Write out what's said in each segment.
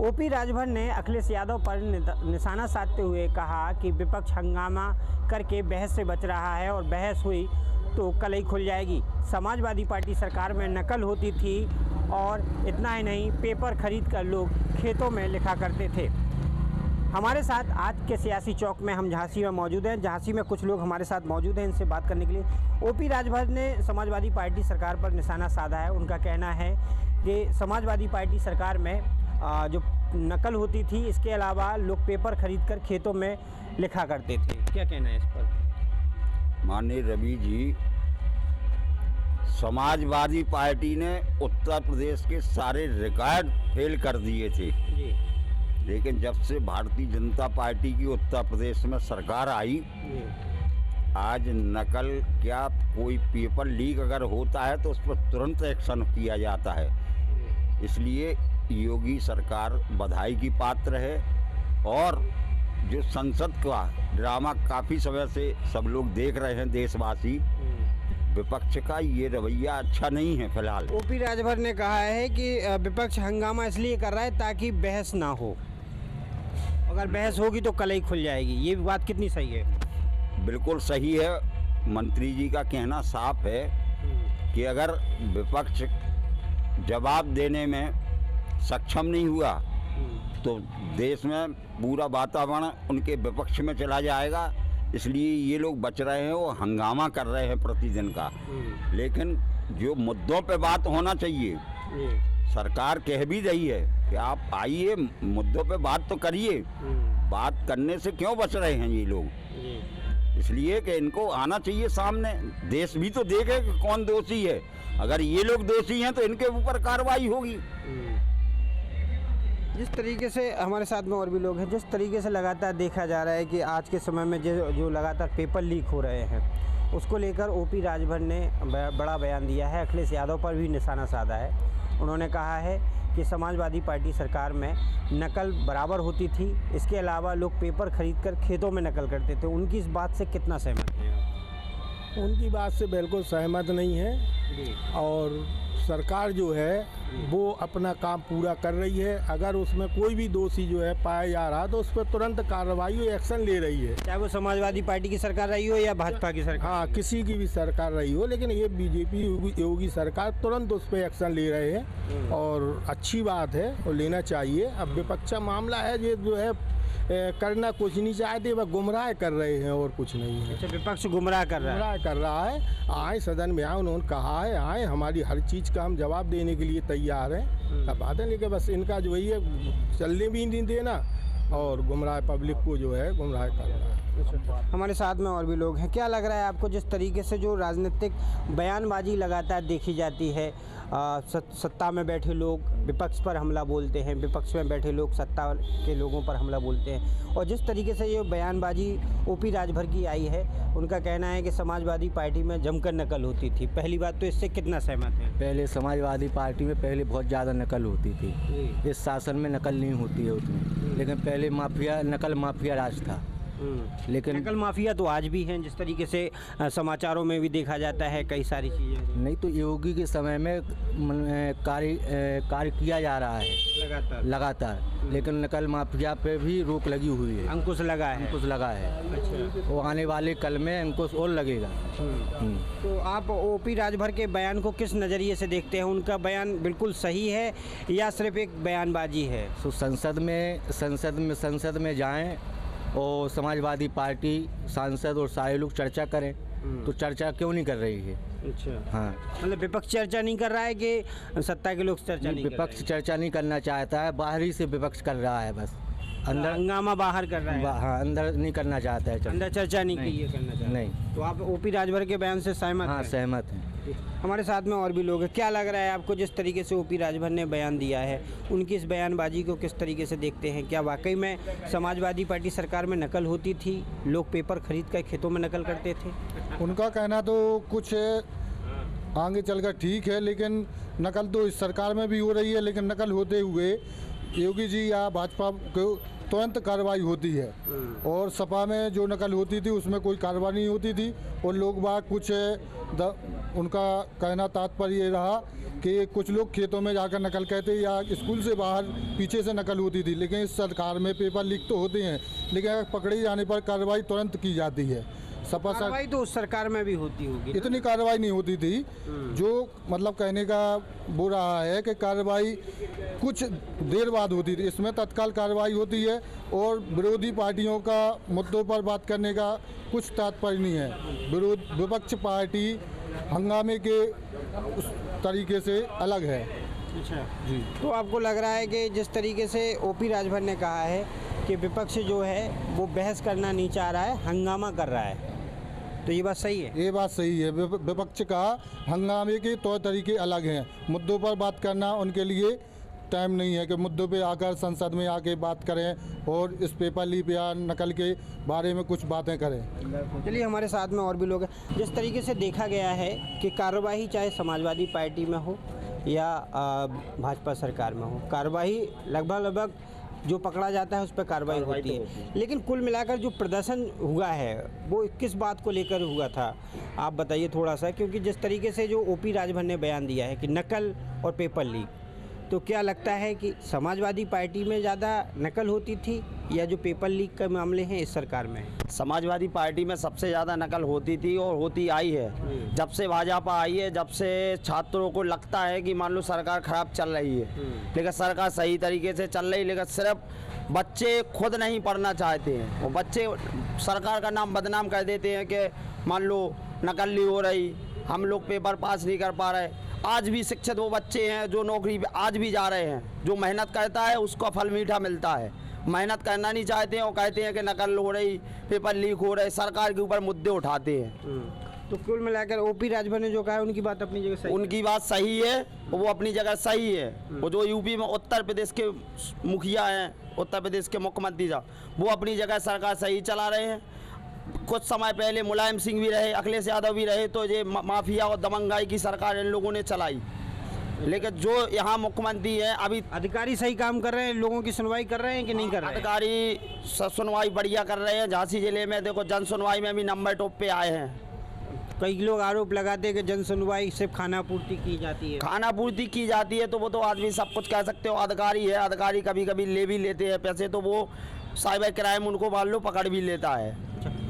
OP Rajbhar ने अखिलेश यादव पर निशाना साधते हुए कहा कि विपक्ष हंगामा करके बहस से बच रहा है और बहस हुई तो कल ही खुल जाएगी। समाजवादी पार्टी सरकार में नकल होती थी और इतना ही नहीं, पेपर खरीद कर लोग खेतों में लिखा करते थे। हमारे साथ आज के सियासी चौक में हम झांसी में मौजूद हैं। झांसी में कुछ लोग हमारे साथ मौजूद हैं, इनसे बात करने के लिए। ओपी राजभर ने समाजवादी पार्टी सरकार पर निशाना साधा है। उनका कहना है कि समाजवादी पार्टी सरकार में जो नकल होती थी, इसके अलावा लोग पेपर खरीदकर खेतों में लिखा करते थे। क्या कहना है इस पर? माननीय रवि जी, समाजवादी पार्टी ने उत्तर प्रदेश के सारे रिकॉर्ड फेल कर दिए थे जी। लेकिन जब से भारतीय जनता पार्टी की उत्तर प्रदेश में सरकार आई, आज नकल क्या, कोई पेपर लीक अगर होता है तो उस पर तुरंत एक्शन किया जाता है। इसलिए योगी सरकार बधाई की पात्र है। और जो संसद का ड्रामा काफ़ी समय से सब लोग देख रहे हैं, देशवासी, विपक्ष का ये रवैया अच्छा नहीं है फिलहाल। ओपी राजभर ने कहा है कि विपक्ष हंगामा इसलिए कर रहा है ताकि बहस ना हो, अगर बहस होगी तो कल ही खुल जाएगी। ये बात कितनी सही है? बिल्कुल सही है। मंत्री जी का कहना साफ है कि अगर विपक्ष जवाब देने में सक्षम नहीं हुआ तो देश में पूरा वातावरण उनके विपक्ष में चला जाएगा। इसलिए ये लोग बच रहे हैं, वो हंगामा कर रहे हैं प्रतिदिन का। लेकिन जो मुद्दों पे बात होना चाहिए, सरकार कह भी रही है कि आप आइए, मुद्दों पे बात तो करिए। बात करने से क्यों बच रहे हैं ये लोग? इसलिए कि इनको आना चाहिए सामने, देश भी तो देखे कि कौन दोषी है। अगर ये लोग दोषी हैं तो इनके ऊपर कार्रवाई होगी। जिस तरीके से हमारे साथ में और भी लोग हैं, जिस तरीके से लगातार देखा जा रहा है कि आज के समय में जो लगातार पेपर लीक हो रहे हैं, उसको लेकर ओपी राजभर ने बड़ा बयान दिया है। अखिलेश यादव पर भी निशाना साधा है। उन्होंने कहा है कि समाजवादी पार्टी सरकार में नकल बराबर होती थी, इसके अलावा लोग पेपर खरीदकर खेतों में नकल करते थे। उनकी इस बात से कितना सहमत हैं आप? उनकी बात से बिल्कुल सहमत नहीं है जी। और सरकार जो है वो अपना काम पूरा कर रही है। अगर उसमें कोई भी दोषी जो है पाया जा रहा तो उस पर तुरंत कार्रवाई और एक्शन ले रही है, चाहे वो समाजवादी पार्टी की सरकार रही हो या भाजपा की सरकार। हाँ, किसी की भी सरकार रही हो, लेकिन ये बीजेपी योगी सरकार तुरंत उस पर एक्शन ले रहे हैं और अच्छी बात है और लेना चाहिए। अब विपक्ष का मामला है, ये जो है करना कुछ नहीं चाहते, वह गुमराह कर रहे हैं और कुछ नहीं है। अच्छा, विपक्ष गुमराह कर रहा है। आए सदन में आए, उन्होंने कहा है आए, हमारी हर चीज़ का हम जवाब देने के लिए तैयार हैं। अब बात है, लेकिन बस इनका जो है चलने भी नहीं देना और गुमराह पब्लिक को जो है गुमराह कर रहा है। हमारे साथ में और भी लोग हैं। क्या लग रहा है आपको, जिस तरीके से जो राजनीतिक बयानबाजी लगातार देखी जाती है, सत्ता में बैठे लोग विपक्ष पर हमला बोलते हैं, विपक्ष में बैठे लोग सत्ता के लोगों पर हमला बोलते हैं, और जिस तरीके से ये बयानबाजी ओपी राजभर की आई है, उनका कहना है कि समाजवादी पार्टी में जमकर नकल होती थी। पहली बात तो इससे कितना सहमत है? पहले समाजवादी पार्टी में पहले बहुत ज़्यादा नकल होती थी। इस शासन में नकल नहीं होती है उतनी, लेकिन पहले नकल माफिया राज था। लेकिन नकल माफिया तो आज भी हैं, जिस तरीके से समाचारों में भी देखा जाता है, कई सारी चीज़ें। नहीं तो योगी के समय में कार्य किया जा रहा है लगातार, लेकिन नकल माफिया पे भी रोक लगी हुई है, अंकुश लगा है। अच्छा, वो आने वाले कल में अंकुश और लगेगा। तो आप ओपी राजभर के बयान को किस नज़रिए से देखते हैं? उनका बयान बिल्कुल सही है या सिर्फ एक बयानबाजी है? तो संसद में जाएं और समाजवादी पार्टी सांसद और सारे लोग चर्चा करें, तो चर्चा क्यों नहीं कर रही है? अच्छा, हाँ, मतलब विपक्ष चर्चा नहीं कर रहा है कि सत्ता के लोग चर्चा नहीं कर रहे हैं? विपक्ष चर्चा नहीं करना चाहता है, बाहरी से विपक्ष कर रहा है, बस अंदर हंगामा बाहर कर रहा है। हाँ, अंदर नहीं करना चाहता है, अंदर चर्चा नहीं करना चाहता। नहीं। तो आप ओपी राजभर के बयान से सहमत हैं? हाँ, सहमत हैं। हमारे साथ में और भी लोग हैं। क्या लग रहा है आपको, जिस तरीके से ओपी राजभर ने बयान दिया है, उनकी इस बयानबाजी को किस तरीके से देखते हैं? क्या वाकई में समाजवादी पार्टी सरकार में नकल होती थी, लोग पेपर खरीद कर खेतों में नकल करते थे? उनका कहना तो कुछ आगे चलकर ठीक है, लेकिन नकल तो इस सरकार में भी हो रही है। लेकिन नकल होते हुए योगी जी या भाजपा को तुरंत कार्रवाई होती है। और सपा में जो नकल होती थी उसमें कोई कार्रवाई नहीं होती थी और लोग बाग कुछ उनका कहना तात्पर्य ये रहा कि कुछ लोग खेतों में जाकर नकल कहते या स्कूल से बाहर पीछे से नकल होती थी। लेकिन इस सरकार में पेपर लीक तो होते हैं, लेकिन अगर पकड़े जाने पर कार्रवाई तुरंत की जाती है। सपा कार्रवाई तो उस सरकार में भी होती होगी ना? इतनी कार्रवाई नहीं होती थी। जो मतलब कहने का वो रहा है कि कार्रवाई कुछ देर बाद होती थी, इसमें तत्काल कार्रवाई होती है और विरोधी पार्टियों का मुद्दों पर बात करने का कुछ तात्पर्य नहीं है। विपक्ष पार्टी हंगामे के उस तरीके से अलग है। अच्छा जी। तो आपको लग रहा है कि जिस तरीके से ओपी राजभर ने कहा है कि विपक्ष जो है वो बहस करना नहीं चाह रहा है, हंगामा कर रहा है, तो ये बात सही है? ये बात सही है। विपक्ष का हंगामे के तौर तरीके अलग हैं। मुद्दों पर बात करना उनके लिए टाइम नहीं है कि मुद्दों पे आकर संसद में आके बात करें और इस पेपर लीक या नकल के बारे में कुछ बातें करें। चलिए, हमारे साथ में और भी लोग हैं। जिस तरीके से देखा गया है कि कार्रवाई चाहे समाजवादी पार्टी में हो या भाजपा सरकार में हो, कार्रवाई लगभग जो पकड़ा जाता है उस पर कार्रवाई होती है। लेकिन कुल मिलाकर जो प्रदर्शन हुआ है वो किस बात को लेकर हुआ था, आप बताइए थोड़ा सा। क्योंकि जिस तरीके से जो ओपी राजभर ने बयान दिया है कि नकल और पेपर लीक, तो क्या लगता है कि समाजवादी पार्टी में ज़्यादा नकल होती थी या जो पेपर लीक के मामले हैं इस सरकार में? समाजवादी पार्टी में सबसे ज़्यादा नकल होती थी और होती आई है। जब से भाजपा आई है, जब से छात्रों को लगता है कि मान लो सरकार खराब चल रही है, लेकिन सरकार सही तरीके से चल रही, लेकिन सिर्फ बच्चे खुद नहीं पढ़ना चाहते हैं। वो बच्चे सरकार का नाम बदनाम कर देते हैं कि मान लो नकल नहीं हो रही, हम लोग पेपर पास नहीं कर पा रहे। आज भी शिक्षित वो बच्चे हैं जो नौकरी पे आज भी जा रहे हैं। जो मेहनत करता है उसका फल मीठा मिलता है। मेहनत करना नहीं चाहते हैं, वो कहते हैं कि नकल हो रही, पेपर लीक हो रहे, सरकार के ऊपर मुद्दे उठाते हैं। तो कुल मिलाकर ओपी राजभर ने जो कहा है उनकी बात अपनी जगह सही है। उनकी बात सही है, वो अपनी जगह सही है। वो जो यूपी में उत्तर प्रदेश के मुखिया हैं, उत्तर प्रदेश के मुख्यमंत्री साहब, वो अपनी जगह सरकार सही चला रहे हैं। कुछ समय पहले मुलायम सिंह भी रहे, अखिलेश यादव भी रहे, तो ये माफिया और दबंगाई की सरकार इन लोगों ने चलाई। लेकिन जो यहाँ मुख्यमंत्री हैं, अभी अधिकारी सही काम कर रहे हैं, लोगों की सुनवाई कर रहे हैं कि नहीं कर रहे हैं? अधिकारी सुनवाई बढ़िया कर रहे हैं। झांसी जिले में देखो जन सुनवाई में भी नंबर टॉप पे आए हैं। कई लोग आरोप लगाते हैं कि जन सुनवाई सिर्फ खाना पूर्ति की जाती है। खाना पूर्ति की जाती है तो वो तो आदमी सब कुछ कह सकते हो। अधिकारी है, अधिकारी कभी कभी ले भी लेते हैं पैसे, तो वो साइबर क्राइम उनको मान लो पकड़ भी लेता है।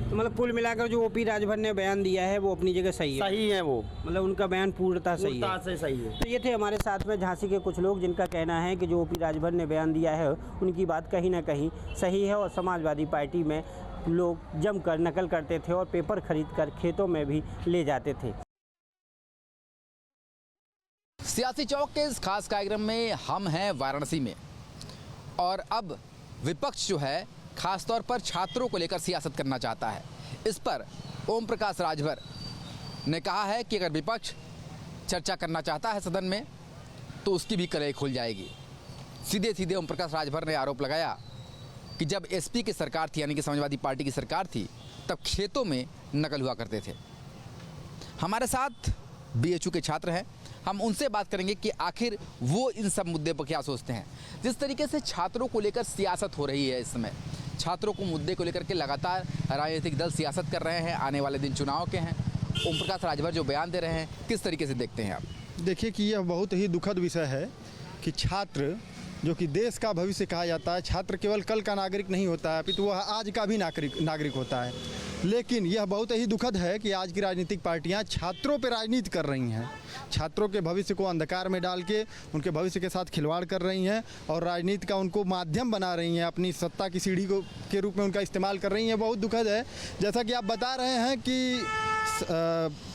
तो मतलब कुल मिलाकर जो ओपी राजभर ने बयान दिया है वो अपनी जगह सही है? सही है वो, मतलब उनका बयान पूर्णतः सही है? पूर्णतः से सही है। तो ये थे हमारे साथ में झांसी के कुछ लोग जिनका कहना है कि जो ओपी राजभर ने बयान दिया है उनकी बात कहीं ना कहीं सही है और समाजवादी पार्टी में लोग जमकर नकल करते थे और पेपर खरीद कर खेतों में भी ले जाते थे। सियासी चौक के इस खास कार्यक्रम में हम हैं वाराणसी में, और अब विपक्ष जो है खासतौर पर छात्रों को लेकर सियासत करना चाहता है। इस पर ओम प्रकाश राजभर ने कहा है कि अगर विपक्ष चर्चा करना चाहता है सदन में तो उसकी भी कलई खुल जाएगी। सीधे सीधे ओम प्रकाश राजभर ने आरोप लगाया कि जब एसपी की सरकार थी, यानी कि समाजवादी पार्टी की सरकार थी, तब खेतों में नकल हुआ करते थे। हमारे साथ बीएचयू के छात्र हैं, हम उनसे बात करेंगे कि आखिर वो इन सब मुद्दे पर क्या सोचते हैं। जिस तरीके से छात्रों को लेकर सियासत हो रही है इस समय, छात्रों को मुद्दे को लेकर के लगातार राजनीतिक दल सियासत कर रहे हैं, आने वाले दिन चुनाव के हैं। ओम प्रकाश राजभर जो बयान दे रहे हैं, किस तरीके से देखते हैं आप? देखिए कि यह बहुत ही दुखद विषय है कि छात्र जो कि देश का भविष्य कहा जाता है, छात्र केवल कल का नागरिक नहीं होता है, अपितु वह आज का भी नागरिक होता है। लेकिन यह बहुत ही दुखद है कि आज की राजनीतिक पार्टियां छात्रों पर राजनीति कर रही हैं, छात्रों के भविष्य को अंधकार में डाल के उनके भविष्य के साथ खिलवाड़ कर रही हैं और राजनीति का उनको माध्यम बना रही हैं, अपनी सत्ता की सीढ़ी को के रूप में उनका इस्तेमाल कर रही हैं। बहुत दुखद है। जैसा कि आप बता रहे हैं कि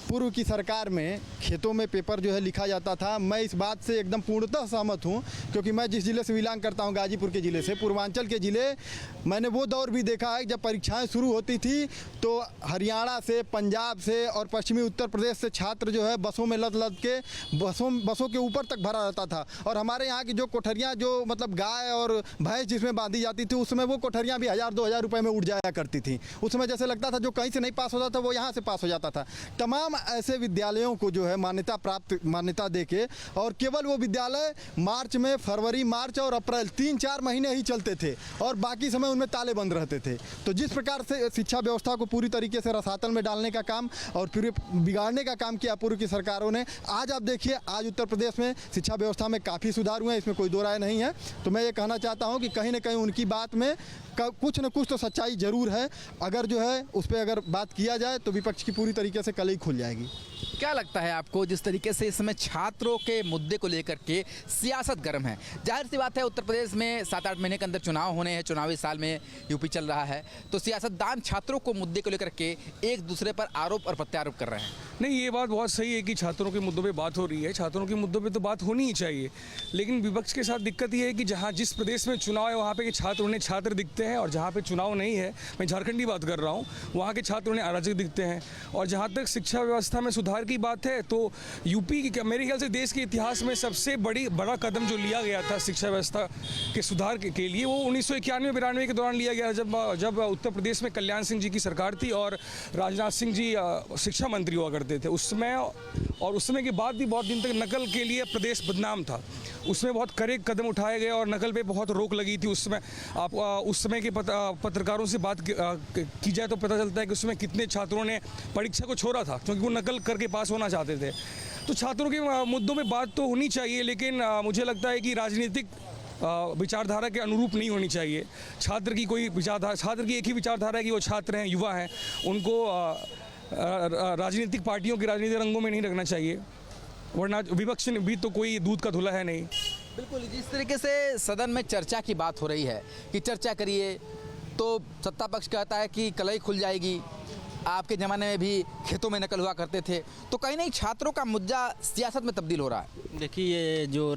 पूर्व की सरकार में खेतों में पेपर जो है लिखा जाता था, मैं इस बात से एकदम पूर्णतः सहमत हूं, क्योंकि मैं जिस ज़िले से बिलोंग करता हूं, गाजीपुर के ज़िले से, पूर्वांचल के ज़िले, मैंने वो दौर भी देखा है जब परीक्षाएं शुरू होती थी तो हरियाणा से, पंजाब से और पश्चिमी उत्तर प्रदेश से छात्र जो है बसों में लद के बसों के ऊपर तक भरा रहता था। और हमारे यहाँ की जो कोठरियाँ जो मतलब गाय और भैंस जिसमें बांधी जाती थी, उसमें वो कोठरियाँ भी 1000-2000 रुपये में उड़ जाया करती थी। उसमें जैसे लगता था जो कहीं से नहीं पास होता था वो यहाँ से पास हो जाता था। तमाम ऐसे विद्यालयों को जो है मान्यता देके, और केवल वो विद्यालय फरवरी मार्च और अप्रैल 3-4 महीने ही चलते थे और बाकी समय उनमें ताले बंद रहते थे। तो जिस प्रकार से शिक्षा व्यवस्था को पूरी तरीके से रसातल में डालने का काम और फिर बिगाड़ने का काम किया पूर्व की सरकारों ने, आज आप देखिए आज उत्तर प्रदेश में शिक्षा व्यवस्था में काफ़ी सुधार हुए हैं, इसमें कोई दो राय नहीं है। तो मैं ये कहना चाहता हूँ कि कहीं ना कहीं उनकी बात में कुछ न कुछ तो सच्चाई जरूर है। अगर जो है उस पर अगर बात किया जाए तो विपक्ष की पूरी तरीके से कलई खुल जाएगी। क्या लगता है आपको, जिस तरीके से इस समय छात्रों के मुद्दे को लेकर के सियासत गर्म है, जाहिर सी बात है उत्तर प्रदेश में 7-8 महीने के अंदर चुनाव होने हैं, चुनावी साल में यूपी चल रहा है, तो सियासतदान छात्रों को मुद्दे को लेकर के एक दूसरे पर आरोप और प्रत्यारोप कर रहे हैं। नहीं, ये बात बहुत सही है कि छात्रों के मुद्दों पे बात हो रही है, छात्रों के मुद्दों पे तो बात होनी ही चाहिए, लेकिन विपक्ष के साथ दिक्कत ये है कि जिस प्रदेश में चुनाव है वहाँ पे के छात्र उन्हें छात्र दिखते हैं, और जहाँ पे चुनाव नहीं है, मैं झारखंड की बात कर रहा हूँ, वहाँ के छात्र उन्हें अराजक दिखते हैं। और जहाँ तक शिक्षा व्यवस्था में सुधार की बात है तो यूपी की मेरे ख्याल से देश के इतिहास में सबसे बड़ा कदम जो लिया गया था शिक्षा व्यवस्था के सुधार के लिए, वो 1991-92 के दौरान लिया गया, जब उत्तर प्रदेश में कल्याण सिंह जी की सरकार थी और राजनाथ सिंह जी शिक्षा मंत्री हुआ करते थे उस समय। और उस समय के बाद भी बहुत दिन तक नकल के लिए प्रदेश बदनाम था, उसमें बहुत कड़े कदम उठाए गए और नकल पे बहुत रोक लगी थी उस समय। आप उस समय के पत्रकारों से बात की जाए तो पता चलता है कि उसमें कितने छात्रों ने परीक्षा को छोड़ा था क्योंकि वो नकल करके पास होना चाहते थे। तो छात्रों के मुद्दों में बात तो होनी चाहिए, लेकिन मुझे लगता है कि राजनीतिक विचारधारा के अनुरूप नहीं होनी चाहिए। छात्र की एक ही विचारधारा है कि वो छात्र हैं, युवा हैं, उनको राजनीतिक पार्टियों के राजनीतिक रंगों में नहीं रखना चाहिए, वरना विपक्ष भी तो कोई दूध का धुला है नहीं। बिल्कुल, जिस तरीके से सदन में चर्चा की बात हो रही है कि चर्चा करिए, तो सत्ता पक्ष कहता है कि कलई खुल जाएगी, आपके ज़माने में भी खेतों में नकल हुआ करते थे, तो कहीं नहीं छात्रों का मुद्दा सियासत में तब्दील हो रहा है। देखिए, ये जो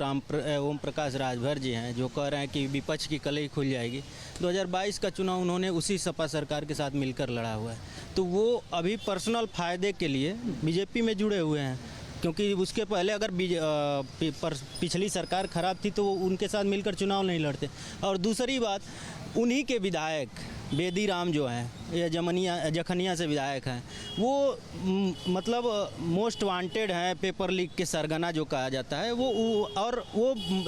ओम प्रकाश राजभर जी हैं जो कह रहे हैं कि विपक्ष की कलई खुल जाएगी, 2022 का चुनाव उन्होंने उसी सपा सरकार के साथ मिलकर लड़ा हुआ है, तो वो अभी पर्सनल फ़ायदे के लिए बीजेपी में जुड़े हुए हैं, क्योंकि उसके पहले अगर पिछली सरकार खराब थी तो वो उनके साथ मिलकर चुनाव नहीं लड़ते। और दूसरी बात, उन्हीं के विधायक बेदी राम जो हैं, ये जखनिया से विधायक हैं, वो मतलब मोस्ट वांटेड हैं, पेपर लीक के सरगना जो कहा जाता है, वो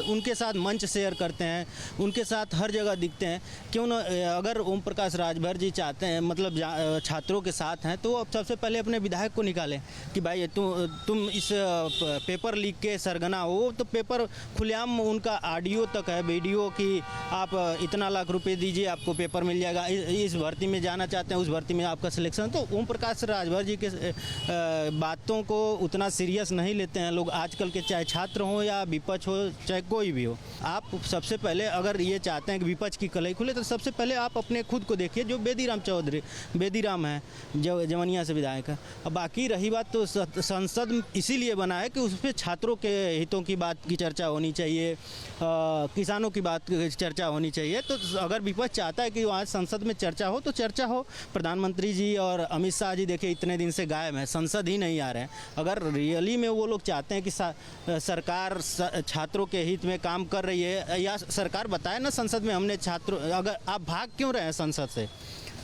उनके साथ मंच शेयर करते हैं, उनके साथ हर जगह दिखते हैं। क्यों न, अगर ओम प्रकाश राजभर जी चाहते हैं, मतलब छात्रों के साथ हैं, तो अब सबसे पहले अपने विधायक को निकालें कि भाई तुम इस पेपर लीक के सरगना हो, तो पेपर खुलेआम उनका ऑडियो तक है, वीडियो की, आप इतना लाख रुपए दीजिए आपको पेपर मिल जाएगा, इस भर्ती में जाना चाहते हैं, उस भर्ती में आपका सिलेक्शन। तो ओम प्रकाश राजभर जी के बातों को उतना सीरियस नहीं लेते हैं लोग आजकल के, चाहे छात्र हो या विपक्ष हो, चाहे कोई भी हो। आप सबसे पहले अगर ये चाहते हैं कि विपक्ष की कलई खुले, तो सबसे पहले आप अपने खुद को देखिए, जो बेदीराम है, जो जमनिया से विधायक है। अब बाकी रही बात, तो संसद इसीलिए बना है कि उस पर छात्रों के हितों की बात की चर्चा होनी चाहिए, किसानों की बात की चर्चा होनी चाहिए। तो अगर विपक्ष चाहता है कि वहाँ संसद में चर्चा हो तो चर्चा हो। प्रधानमंत्री जी और अमित शाह जी देखिए इतने दिन से गायब हैं, संसद ही नहीं आ रहे हैं। अगर रियली में वो लोग चाहते हैं कि सरकार छात्रों के हित में काम कर रही है, या सरकार बताए ना संसद में हमने छात्रों, अगर आप भाग क्यों रहे हैं संसद से?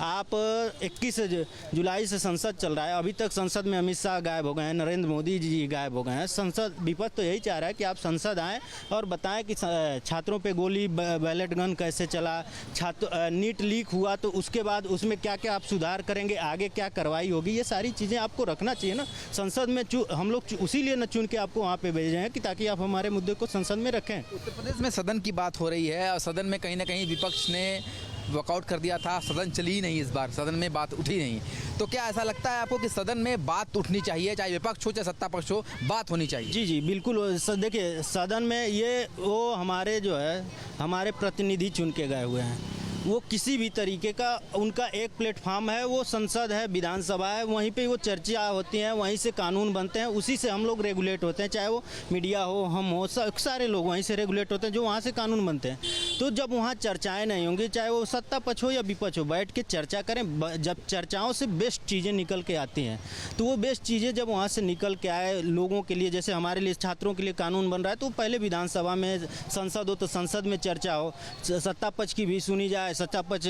आप 21 जुलाई से संसद चल रहा है, अभी तक संसद में अमित शाह गायब हो गए हैं, नरेंद्र मोदी जी गायब हो गए हैं। संसद विपक्ष तो यही चाह रहा है कि आप संसद आएँ और बताएं कि छात्रों पे गोली बैलेट गन कैसे चला, नीट लीक हुआ तो उसके बाद उसमें क्या क्या आप सुधार करेंगे, आगे क्या कार्रवाई होगी, ये सारी चीज़ें आपको रखना चाहिए ना संसद में। हम लोग उसी लिए न चुन के आपको वहाँ पर भेजे हैं कि ताकि आप हमारे मुद्दे को संसद में रखें। उत्तर प्रदेश में सदन की बात हो रही है और सदन में कहीं ना कहीं विपक्ष ने वॉकआउट कर दिया था, सदन चली ही नहीं, इस बार सदन में बात उठी नहीं। तो क्या ऐसा लगता है आपको कि सदन में बात उठनी चाहिए, चाहे विपक्ष हो चाहे सत्ता पक्ष हो, बात होनी चाहिए? जी जी बिल्कुल। देखिए, सदन में ये वो हमारे जो है हमारे प्रतिनिधि चुन के गए हुए हैं, वो किसी भी तरीके का उनका एक प्लेटफॉर्म है, वो संसद है, विधानसभा है, वहीं पे वो चर्चा होती हैं, वहीं से कानून बनते हैं, उसी से हम लोग रेगुलेट होते हैं, चाहे वो मीडिया हो, हम हो, सारे लोग वहीं से रेगुलेट होते हैं, जो वहाँ से कानून बनते हैं। तो जब वहाँ चर्चाएं नहीं होंगी, चाहे वो सत्ता पक्ष हो या विपक्ष हो, बैठ के चर्चा करें। जब चर्चाओं से बेस्ट चीज़ें निकल के आती हैं, तो वो बेस्ट चीज़ें जब वहाँ से निकल के आए लोगों के लिए, जैसे हमारे लिए छात्रों के लिए कानून बन रहा है, तो पहले विधानसभा में, संसद हो तो संसद में चर्चा हो, सत्ता पक्ष की भी सुनी जाए, है सच्चा पक्ष,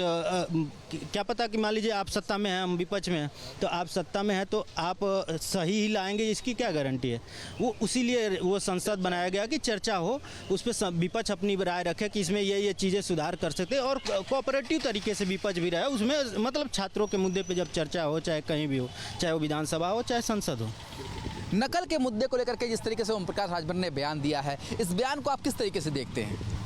क्या पता कि मान लीजिए आप सत्ता में हैं, हम विपक्ष में हैं, तो आप सत्ता में हैं तो आप सही ही लाएंगे, इसकी क्या गारंटी है। वो उसीलिए वो संसद बनाया गया कि चर्चा हो, उस पर विपक्ष अपनी राय रखे कि इसमें ये चीज़ें सुधार कर सकते हैं, और कोऑपरेटिव तरीके से विपक्ष भी रहे उसमें। मतलब छात्रों के मुद्दे पे जब चर्चा हो, चाहे कहीं भी हो, चाहे वो विधानसभा हो चाहे संसद हो। नकल के मुद्दे को लेकर के जिस तरीके से ओम प्रकाश राजभर ने बयान दिया है, इस बयान को आप किस तरीके से देखते हैं?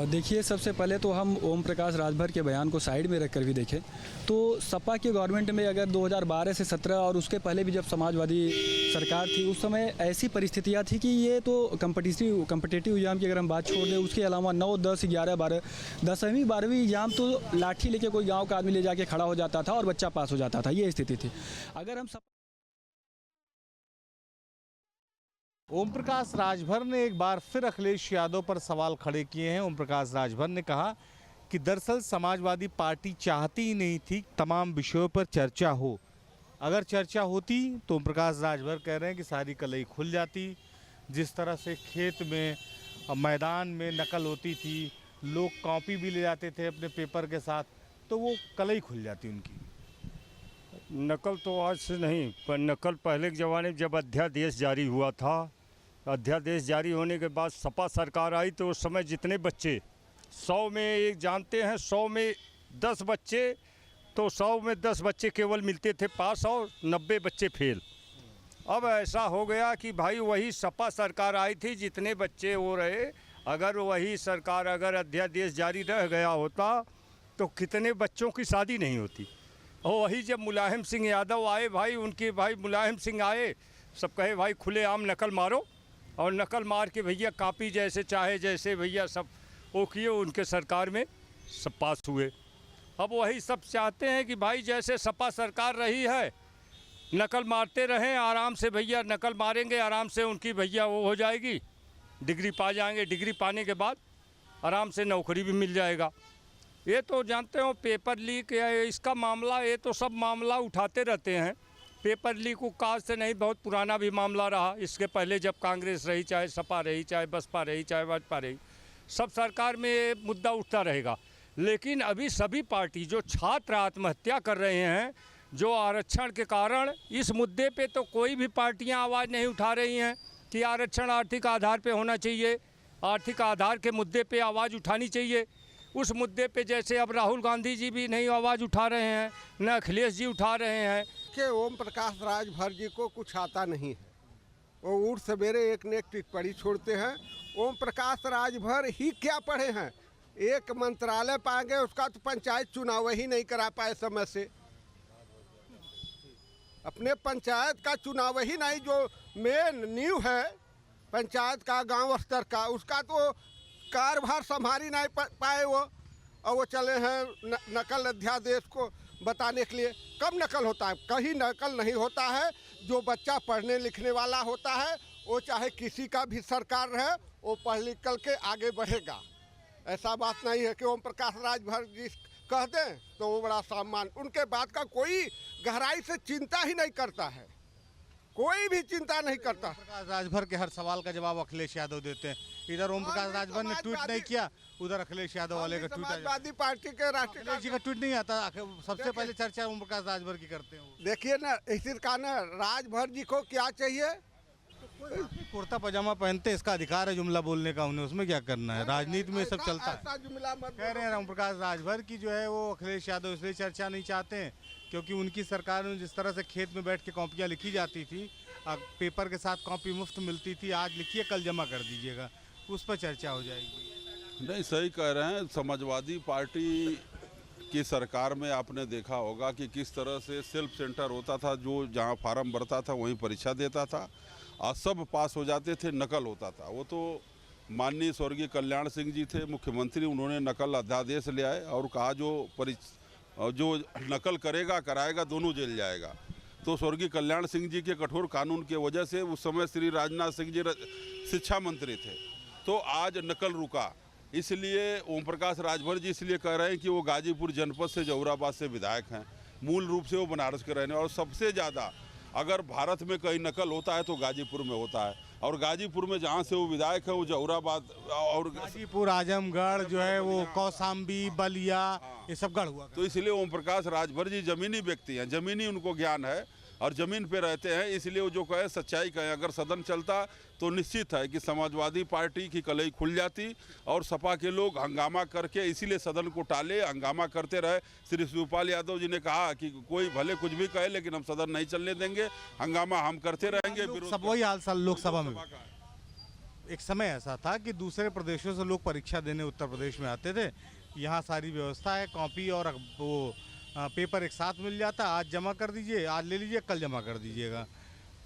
देखिए, सबसे पहले तो हम ओम प्रकाश राजभर के बयान को साइड में रख कर भी देखें तो सपा की गवर्नमेंट में अगर 2012 से 17 और उसके पहले भी जब समाजवादी सरकार थी, उस समय ऐसी परिस्थितियां थी कि ये तो कम्पिटिटिव एग्जाम की अगर हम बात छोड़ दें, उसके अलावा 9, 10, 11, 12, 10वीं 12वीं एग्जाम तो लाठी लेके कोई गाँव का आदमी ले जाके खड़ा हो जाता था और बच्चा पास हो जाता था, ये स्थिति थी। अगर हम ओम प्रकाश राजभर ने एक बार फिर अखिलेश यादव पर सवाल खड़े किए हैं। ओम प्रकाश राजभर ने कहा कि दरअसल समाजवादी पार्टी चाहती ही नहीं थी तमाम विषयों पर चर्चा हो। अगर चर्चा होती तो ओम प्रकाश राजभर कह रहे हैं कि सारी कलई खुल जाती। जिस तरह से खेत में, मैदान में नकल होती थी, लोग कॉपी भी ले जाते थे अपने पेपर के साथ, तो वो कलई खुल जाती उनकी। नकल तो आज से नहीं, पर नकल पहले के ज़माने में जब अध्यादेश जारी हुआ था, अध्यादेश जारी होने के बाद सपा सरकार आई तो उस समय जितने बच्चे 100 में, एक जानते हैं 100 में 10 बच्चे, तो 100 में 10 बच्चे केवल मिलते थे पास और 90 बच्चे फेल। अब ऐसा हो गया कि भाई वही सपा सरकार आई थी, जितने बच्चे हो रहे, अगर वही सरकार अगर अध्यादेश जारी रह गया होता तो कितने बच्चों की शादी नहीं होती। और वही जब मुलायम सिंह यादव आए, भाई उनके भाई मुलायम सिंह आए, सब कहे भाई खुलेआम नकल मारो, और नकल मार के भैया कापी जैसे चाहे जैसे भैया सब वो किए, उनके सरकार में सब पास हुए। अब वही सब चाहते हैं कि भाई जैसे सपा सरकार रही है, नकल मारते रहें आराम से, भैया नकल मारेंगे आराम से, उनकी भैया वो हो जाएगी, डिग्री पा जाएंगे, डिग्री पाने के बाद आराम से नौकरी भी मिल जाएगा। ये तो जानते हो पेपर लीक है इसका मामला, ये तो सब मामला उठाते रहते हैं। पेपर लीक को काज से नहीं, बहुत पुराना भी मामला रहा। इसके पहले जब कांग्रेस रही, चाहे सपा रही, चाहे बसपा रही, चाहे भाजपा रही, सब सरकार में ये मुद्दा उठता रहेगा। लेकिन अभी सभी पार्टी जो छात्र आत्महत्या कर रहे हैं, जो आरक्षण के कारण, इस मुद्दे पे तो कोई भी पार्टियां आवाज़ नहीं उठा रही हैं कि आरक्षण आर्थिक आधार पे होना चाहिए, आर्थिक आधार के मुद्दे पे आवाज़ उठानी चाहिए। उस मुद्दे पे जैसे अब राहुल गांधी जी भी नहीं आवाज़ उठा रहे हैं, न अखिलेश जी उठा रहे हैं। कि ओम प्रकाश राजभर जी को कुछ आता नहीं है, वो उठ सवेरे एक ने एक टिप्पणी छोड़ते हैं। ओम प्रकाश राजभर ही क्या पढ़े हैं, एक मंत्रालय पाएंगे, उसका तो पंचायत चुनाव ही नहीं करा पाए समय से। अपने पंचायत का चुनाव ही नहीं, जो मेन नींव है पंचायत का, गांव स्तर का, उसका तो कार्यभार संभाली नहीं पाए वो, और वो चले हैं नकल अध्यादेश को बताने के लिए। कब नकल होता है? कहीं नकल नहीं होता है। जो बच्चा पढ़ने लिखने वाला होता है, वो चाहे किसी का भी सरकार रहे, वो पढ़ लिख कर के आगे बढ़ेगा। ऐसा बात नहीं है कि ओम प्रकाश राजभर जी कह दें तो वो बड़ा सम्मान, उनके बात का कोई गहराई से चिंता ही नहीं करता है, कोई भी चिंता नहीं करता। प्रकाश राजभर के हर सवाल का जवाब अखिलेश यादव देते हैं। इधर ओम प्रकाश राजभर ने ट्वीट नहीं किया, उधर अखिलेश यादव वाले का ट्वीट, समाजवादी पार्टी के राष्ट्रीय जी का ट्वीट नहीं आता। सबसे पहले चर्चा ओम प्रकाश राजभर की करते हैं। देखिए ना, इसी का ना राजभर जी को क्या चाहिए, कुर्ता पजामा पहनते, इसका अधिकार है जुमला बोलने का, उन्हें उसमें क्या करना है। राजनीति में सब चलता है। कह रहे हैं ओम प्रकाश राजभर की जो है वो अखिलेश यादव इसलिए चर्चा नहीं चाहते हैं क्योंकि उनकी सरकार में जिस तरह से खेत में बैठ के कॉपियाँ लिखी जाती थी, पेपर के साथ कॉपी मुफ्त मिलती थी, आज लिखिए कल जमा कर दीजिएगा, उस पर चर्चा हो जाएगी। नहीं, सही कह रहे हैं। समाजवादी पार्टी की सरकार में आपने देखा होगा कि किस तरह से सेल्फ सेंटर होता था, जो जहां फार्म भरता था वहीं परीक्षा देता था और सब पास हो जाते थे, नकल होता था। वो तो माननीय स्वर्गीय कल्याण सिंह जी थे मुख्यमंत्री, उन्होंने नकल अध्यादेश ले आए और कहा जो नकल करेगा कराएगा दोनों जेल जाएगा। तो स्वर्गीय कल्याण सिंह जी के कठोर कानून की वजह से उस समय श्री राजनाथ सिंह जी शिक्षा मंत्री थे, तो आज नकल रुका। इसलिए ओम प्रकाश राजभर जी इसलिए कह रहे हैं कि वो गाजीपुर जनपद से, जौहराबाद से विधायक हैं, मूल रूप से वो बनारस के रहने, और सबसे ज़्यादा अगर भारत में कहीं नकल होता है तो गाजीपुर में होता है, और गाजीपुर में जहाँ से वो विधायक है वो जौहराबाद और गाजीपुर, आजमगढ़ जो है वो कौशाम्बी, बलिया, ये सब गढ़ हुआ। तो इसलिए ओम प्रकाश राजभर जी जमीनी व्यक्ति हैं, जमीनी उनको ज्ञान है और ज़मीन पे रहते हैं, इसलिए वो जो कहे सच्चाई कहे। अगर सदन चलता तो निश्चित है कि समाजवादी पार्टी की कलई खुल जाती और सपा के लोग हंगामा करके इसीलिए सदन को टाले, हंगामा करते रहे। श्री शिवपाल यादव जी ने कहा कि कोई भले कुछ भी कहे लेकिन हम सदन नहीं चलने देंगे, हंगामा हम करते रहेंगे। सब वही हाल साल लोकसभा में एक समय ऐसा था कि दूसरे प्रदेशों से लोग परीक्षा देने उत्तर प्रदेश में आते थे। यहाँ सारी व्यवस्था है, कॉपी और वो पेपर एक साथ मिल जाता, आज जमा कर दीजिए, आज ले लीजिए, कल जमा कर दीजिएगा।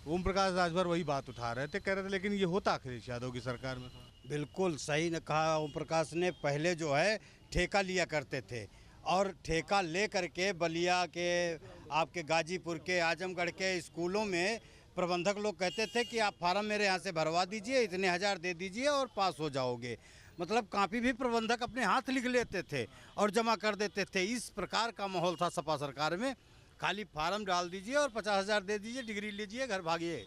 ओम प्रकाश राजभर वही बात उठा रहे थे, कह रहे थे लेकिन ये होता अखिलेश यादव की सरकार में। बिल्कुल सही ने कहा ओम प्रकाश ने। पहले जो है ठेका लिया करते थे और ठेका ले करके बलिया के, आपके गाजीपुर के, आजमगढ़ के स्कूलों में प्रबंधक लोग कहते थे कि आप फार्म मेरे यहाँ से भरवा दीजिए, इतने हज़ार दे दीजिए और पास हो जाओगे। मतलब कापी भी प्रबंधक अपने हाथ लिख लेते थे और जमा कर देते थे। इस प्रकार का माहौल था सपा सरकार में। खाली फार्म डाल दीजिए और 50,000 दे दीजिए, डिग्री लीजिए, घर भागिए।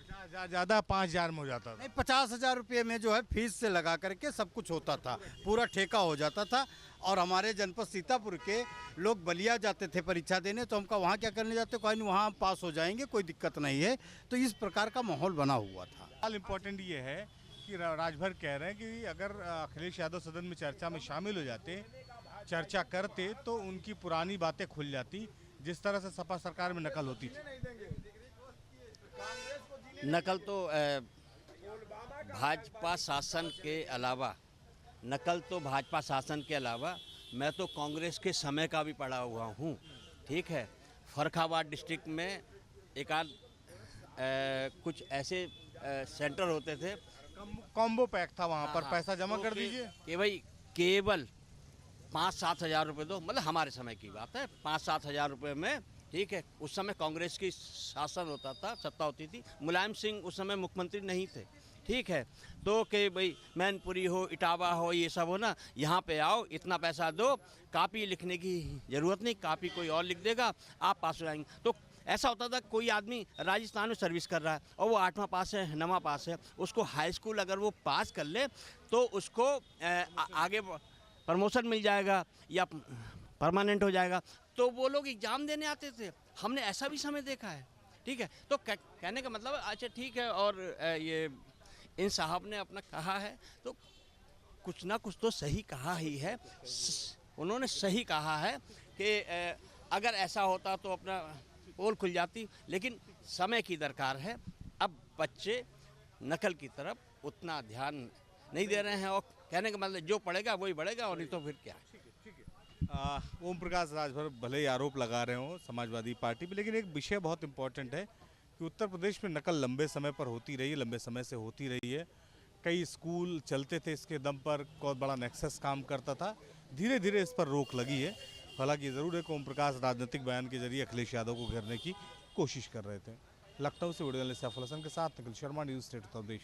ज़्यादा 5,000 में हो जाता था। नहीं, 50,000 रुपये में जो है फीस से लगा करके सब कुछ होता था, पूरा ठेका हो जाता था। और हमारे जनपद सीतापुर के लोग बलिया जाते थे परीक्षा देने, तो हमका वहाँ क्या करने जाते, कोई नहीं, वहाँ पास हो जाएंगे, कोई दिक्कत नहीं है। तो इस प्रकार का माहौल बना हुआ था। हाल इम्पोर्टेंट ये है कि राजभर कह रहे हैं कि अगर अखिलेश यादव सदन में चर्चा में शामिल हो जाते, चर्चा करते, तो उनकी पुरानी बातें खुल जाती, जिस तरह से सपा सरकार में नकल होती थी। नकल तो भाजपा शासन के अलावा, नकल तो भाजपा शासन के अलावा मैं तो कांग्रेस के समय का भी पढ़ा हुआ हूँ। ठीक है, फर्रुखाबाद डिस्ट्रिक्ट में एक आध कुछ ऐसे सेंटर होते थे, कॉम्बो पैक था, वहाँ पर पैसा जमा कर दीजिए कि भाई केवल 5-7 हज़ार रुपये दो। मतलब हमारे समय की बात है, 5-7 हज़ार रुपये में, ठीक है। उस समय कांग्रेस की शासन होता था, सत्ता होती थी। मुलायम सिंह उस समय मुख्यमंत्री नहीं थे, ठीक है। तो कि भाई मैनपुरी हो, इटावा हो, ये सब हो ना, यहाँ पे आओ, इतना पैसा दो, कापी लिखने की ज़रूरत नहीं, कापी कोई और लिख देगा, आप पास हो जाएंगे। तो ऐसा होता था, कोई आदमी राजस्थान में सर्विस कर रहा है और वो 8वां पास है, 9वां पास है, उसको हाई स्कूल अगर वो पास कर ले तो उसको आगे प्रमोशन मिल जाएगा या परमानेंट हो जाएगा। तो वो लोग एग्ज़ाम देने आते थे, हमने ऐसा भी समय देखा है, ठीक है। तो कहने का मतलब अच्छा ठीक है, और ये इन साहब ने अपना कहा है तो कुछ ना कुछ तो सही कहा ही है। उन्होंने सही कहा है कि अगर ऐसा होता तो अपना पोल खुल जाती, लेकिन समय की दरकार है। अब बच्चे नकल की तरफ उतना ध्यान नहीं दे रहे हैं और कहने का मतलब जो पढ़ेगा वही बढ़ेगा, और नहीं तो फिर क्या है। ओम प्रकाश राजभर भले ही आरोप लगा रहे हो समाजवादी पार्टी पे, लेकिन एक विषय बहुत इंपॉर्टेंट है कि उत्तर प्रदेश में नकल लंबे समय पर होती रही है, लंबे समय से होती रही है। कई स्कूल चलते थे इसके दम पर, बहुत बड़ा नेक्सस काम करता था। धीरे धीरे इस पर रोक लगी है। हालांकि ज़रूर है कि ओम प्रकाश राजनीतिक बयान के जरिए अखिलेश यादव को घेरने की कोशिश कर रहे थे। लखनऊ से वीडियो जर्नलिस्ट सैफुल हसन के साथ निखिल शर्मा, न्यूज़ स्टेट उत्तर प्रदेश।